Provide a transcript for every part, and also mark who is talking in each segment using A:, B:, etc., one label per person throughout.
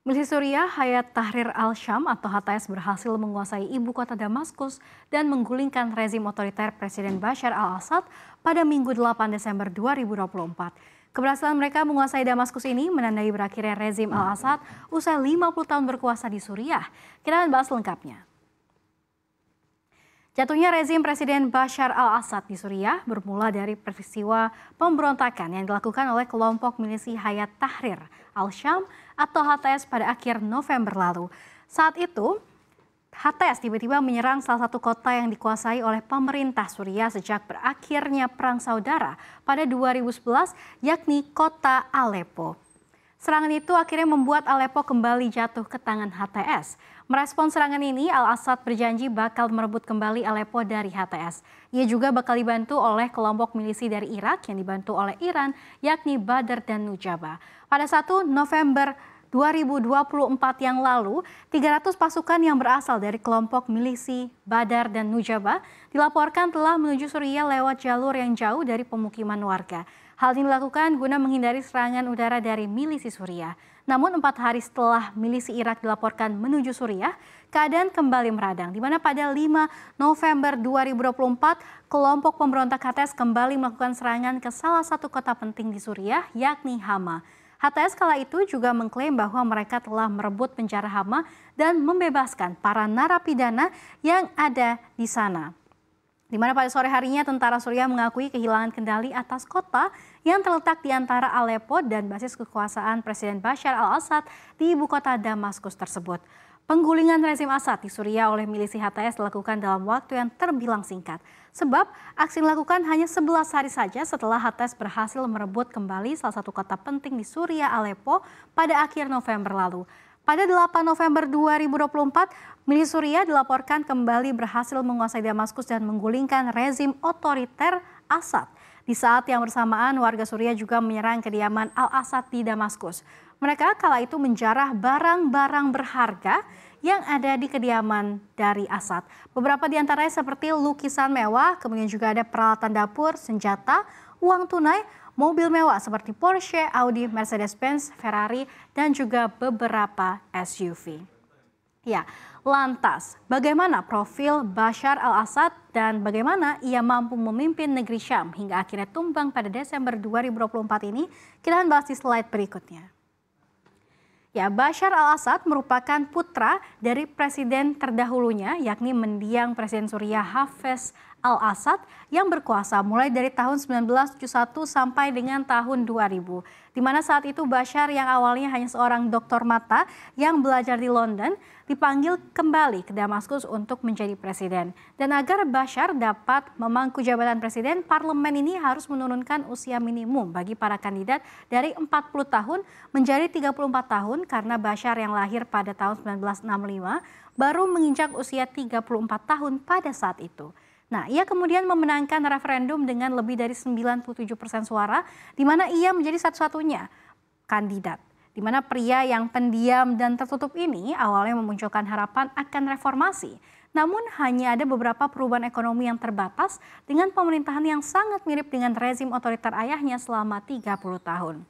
A: Milisi Suriah Hayat Tahrir al-Syam atau HTS berhasil menguasai ibu kota Damaskus dan menggulingkan rezim otoriter Presiden Bashar al-Assad pada Minggu 8 Desember 2024. Keberhasilan mereka menguasai Damaskus ini menandai berakhirnya rezim al-Assad usai 50 tahun berkuasa di Suriah. Kita akan bahas lengkapnya. Jatuhnya rezim Presiden Bashar al-Assad di Suriah bermula dari peristiwa pemberontakan yang dilakukan oleh kelompok milisi Hayat Tahrir al-Syam atau HTS pada akhir November lalu. Saat itu, HTS tiba-tiba menyerang salah satu kota yang dikuasai oleh pemerintah Suriah sejak berakhirnya Perang Saudara pada 2011, yakni kota Aleppo. Serangan itu akhirnya membuat Aleppo kembali jatuh ke tangan HTS. Merespons serangan ini, al-Assad berjanji bakal merebut kembali Aleppo dari HTS. Ia juga bakal dibantu oleh kelompok milisi dari Irak yang dibantu oleh Iran, yakni Badr dan Nujaba. Pada 1 November 2024 yang lalu, 300 pasukan yang berasal dari kelompok milisi Badr dan Nujaba dilaporkan telah menuju Suriah lewat jalur yang jauh dari pemukiman warga. Hal ini dilakukan guna menghindari serangan udara dari milisi Suriah. Namun 4 hari setelah milisi Irak dilaporkan menuju Suriah, keadaan kembali meradang, di mana pada 5 November 2024, kelompok pemberontak HTS kembali melakukan serangan ke salah satu kota penting di Suriah, yakni Hama. HTS kala itu juga mengklaim bahwa mereka telah merebut penjara Hama dan membebaskan para narapidana yang ada di sana. Di mana pada sore harinya tentara Suriah mengakui kehilangan kendali atas kota yang terletak di antara Aleppo dan basis kekuasaan Presiden Bashar al-Assad di ibu kota Damaskus tersebut. Penggulingan rezim Assad di Suriah oleh milisi HTS dilakukan dalam waktu yang terbilang singkat. Sebab aksi dilakukan hanya 11 hari saja setelah HTS berhasil merebut kembali salah satu kota penting di Suriah, Aleppo, pada akhir November lalu. Pada 8 November 2024, milisi Suriah dilaporkan kembali berhasil menguasai Damaskus dan menggulingkan rezim otoriter Assad. Di saat yang bersamaan, warga Suriah juga menyerang kediaman al-Assad di Damaskus. Mereka kala itu menjarah barang-barang berharga yang ada di kediaman dari Assad. Beberapa di antaranya seperti lukisan mewah, kemudian juga ada peralatan dapur, senjata, uang tunai, mobil mewah seperti Porsche, Audi, Mercedes-Benz, Ferrari, dan juga beberapa SUV. Ya, lantas bagaimana profil Bashar al-Assad dan bagaimana ia mampu memimpin negeri Syam hingga akhirnya tumbang pada Desember 2024 ini? Kita akan bahas di slide berikutnya. Ya, Bashar al-Assad merupakan putra dari presiden terdahulunya, yakni mendiang Presiden Suriah Hafez al-Assad yang berkuasa mulai dari tahun 1971 sampai dengan tahun 2000. Di mana saat itu Bashar yang awalnya hanya seorang doktor mata yang belajar di London dipanggil kembali ke Damaskus untuk menjadi presiden. Dan agar Bashar dapat memangku jabatan presiden, parlemen ini harus menurunkan usia minimum bagi para kandidat dari 40 tahun menjadi 34 tahun karena Bashar yang lahir pada tahun 1965 baru menginjak usia 34 tahun pada saat itu. Nah, ia kemudian memenangkan referendum dengan lebih dari 97% suara, di mana ia menjadi satu-satunya kandidat. Di mana pria yang pendiam dan tertutup ini awalnya memunculkan harapan akan reformasi. Namun hanya ada beberapa perubahan ekonomi yang terbatas dengan pemerintahan yang sangat mirip dengan rezim otoriter ayahnya selama 30 tahun.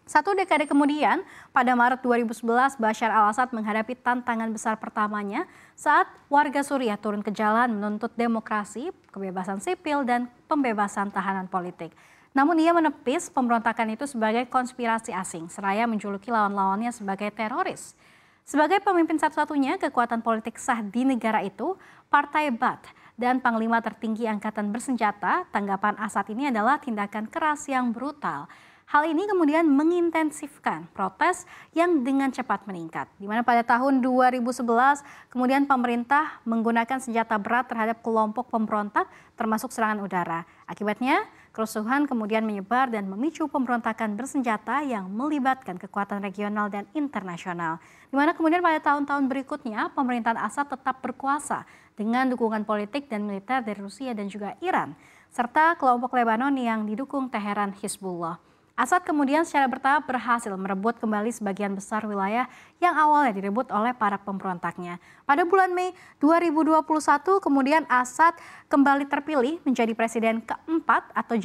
A: Satu dekade kemudian, pada Maret 2011, Bashar al-Assad menghadapi tantangan besar pertamanya saat warga Suriah turun ke jalan menuntut demokrasi, kebebasan sipil, dan pembebasan tahanan politik. Namun ia menepis pemberontakan itu sebagai konspirasi asing, seraya menjuluki lawan-lawannya sebagai teroris. Sebagai pemimpin satu-satunya kekuatan politik sah di negara itu, Partai Baath dan Panglima tertinggi Angkatan Bersenjata, tanggapan Assad ini adalah tindakan keras yang brutal. Hal ini kemudian mengintensifkan protes yang dengan cepat meningkat. Di mana pada tahun 2011 kemudian pemerintah menggunakan senjata berat terhadap kelompok pemberontak termasuk serangan udara. Akibatnya kerusuhan kemudian menyebar dan memicu pemberontakan bersenjata yang melibatkan kekuatan regional dan internasional. Di mana kemudian pada tahun-tahun berikutnya pemerintahan Assad tetap berkuasa dengan dukungan politik dan militer dari Rusia dan juga Iran serta kelompok Lebanon yang didukung Teheran Hizbullah. Assad kemudian secara bertahap berhasil merebut kembali sebagian besar wilayah yang awalnya direbut oleh para pemberontaknya. Pada bulan Mei 2021 kemudian Assad kembali terpilih menjadi presiden keempat atau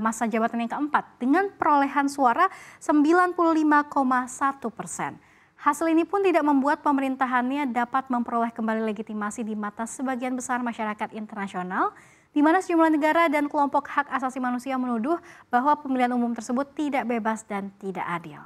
A: masa jabatan yang keempat dengan perolehan suara 95,1%. Hasil ini pun tidak membuat pemerintahannya dapat memperoleh kembali legitimasi di mata sebagian besar masyarakat internasional, di mana sejumlah negara dan kelompok hak asasi manusia menuduh bahwa pemilihan umum tersebut tidak bebas dan tidak adil.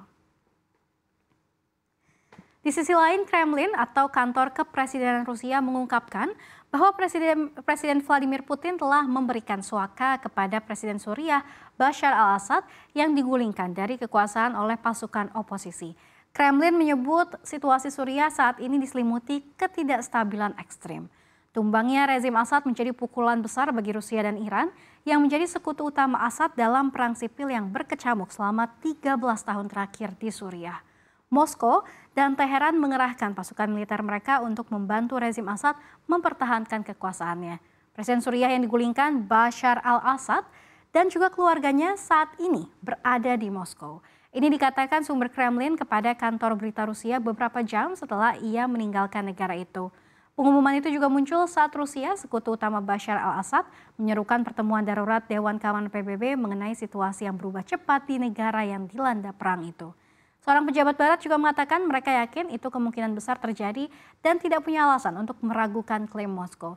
A: Di sisi lain, Kremlin atau kantor kepresidenan Rusia mengungkapkan bahwa Presiden Vladimir Putin telah memberikan suaka kepada Presiden Suriah Bashar al-Assad yang digulingkan dari kekuasaan oleh pasukan oposisi. Kremlin menyebut situasi Suriah saat ini diselimuti ketidakstabilan ekstrim. Tumbangnya rezim Assad menjadi pukulan besar bagi Rusia dan Iran yang menjadi sekutu utama Assad dalam perang sipil yang berkecamuk selama 13 tahun terakhir di Suriah. Moskow dan Teheran mengerahkan pasukan militer mereka untuk membantu rezim Assad mempertahankan kekuasaannya. Presiden Suriah yang digulingkan Bashar al-Assad dan juga keluarganya saat ini berada di Moskow. Ini dikatakan sumber Kremlin kepada kantor berita Rusia beberapa jam setelah ia meninggalkan negara itu. Pengumuman itu juga muncul saat Rusia, sekutu utama Bashar al-Assad, menyerukan pertemuan darurat Dewan Keamanan PBB mengenai situasi yang berubah cepat di negara yang dilanda perang itu. Seorang pejabat barat juga mengatakan mereka yakin itu kemungkinan besar terjadi dan tidak punya alasan untuk meragukan klaim Moskow.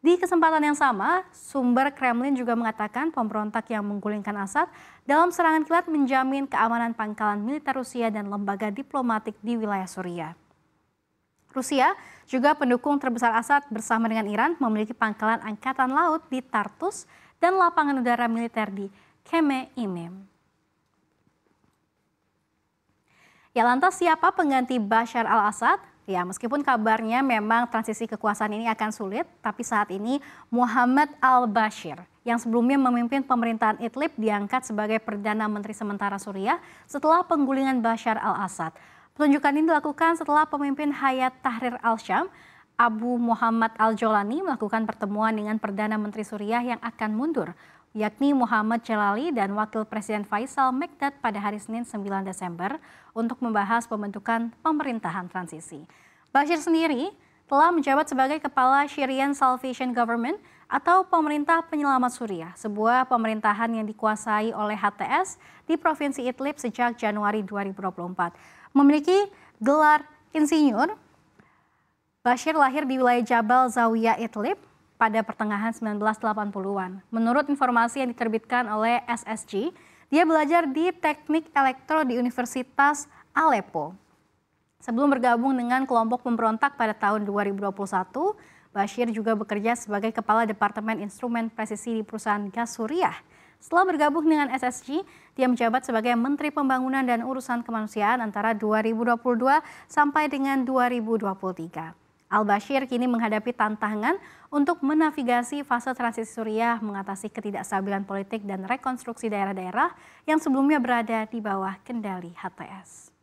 A: Di kesempatan yang sama, sumber Kremlin juga mengatakan pemberontak yang menggulingkan Assad dalam serangan kilat menjamin keamanan pangkalan militer Rusia dan lembaga diplomatik di wilayah Suriah. Rusia, juga pendukung terbesar Assad bersama dengan Iran, memiliki pangkalan angkatan laut di Tartus dan lapangan udara militer di Keme Imem. Ya, lantas siapa pengganti Bashar al-Assad? Ya, meskipun kabarnya memang transisi kekuasaan ini akan sulit, tapi saat ini Muhammad al-Bashir yang sebelumnya memimpin pemerintahan Idlib diangkat sebagai Perdana Menteri sementara Suriah setelah penggulingan Bashar al-Assad. Penunjukan ini dilakukan setelah pemimpin Hayat Tahrir al-Syam, Abu Muhammad al-Jolani melakukan pertemuan dengan Perdana Menteri Suriah yang akan mundur, yakni Muhammad Jalali dan Wakil Presiden Faisal Mekdad pada hari Senin 9 Desember untuk membahas pembentukan pemerintahan transisi. Bashir sendiri telah menjabat sebagai Kepala Syrian Salvation Government atau Pemerintah Penyelamat Suriah, sebuah pemerintahan yang dikuasai oleh HTS di Provinsi Idlib sejak Januari 2024. Memiliki gelar insinyur, Bashir lahir di wilayah Jabal Zawiya Idlib pada pertengahan 1980-an. Menurut informasi yang diterbitkan oleh SSG, dia belajar di Teknik Elektro di Universitas Aleppo. Sebelum bergabung dengan kelompok pemberontak pada tahun 2021, Bashir juga bekerja sebagai Kepala Departemen Instrumen Presisi di perusahaan gas Suriah. Setelah bergabung dengan SSG, dia menjabat sebagai Menteri Pembangunan dan Urusan Kemanusiaan antara 2022 sampai dengan 2023. Al-Bashir kini menghadapi tantangan untuk menavigasi fase transisi Suriah, mengatasi ketidakstabilan politik dan rekonstruksi daerah-daerah yang sebelumnya berada di bawah kendali HTS.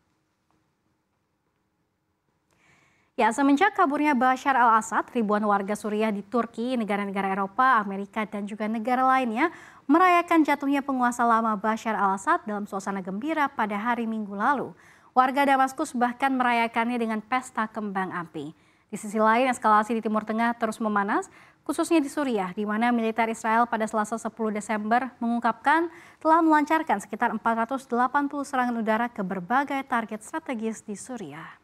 A: Ya, semenjak kaburnya Bashar al-Assad, ribuan warga Suriah di Turki, negara-negara Eropa, Amerika, dan juga negara lainnya merayakan jatuhnya penguasa lama Bashar al-Assad dalam suasana gembira pada hari Minggu lalu. Warga Damaskus bahkan merayakannya dengan pesta kembang api. Di sisi lain, eskalasi di Timur Tengah terus memanas, khususnya di Suriah, di mana militer Israel pada Selasa 10 Desember mengungkapkan telah melancarkan sekitar 480 serangan udara ke berbagai target strategis di Suriah.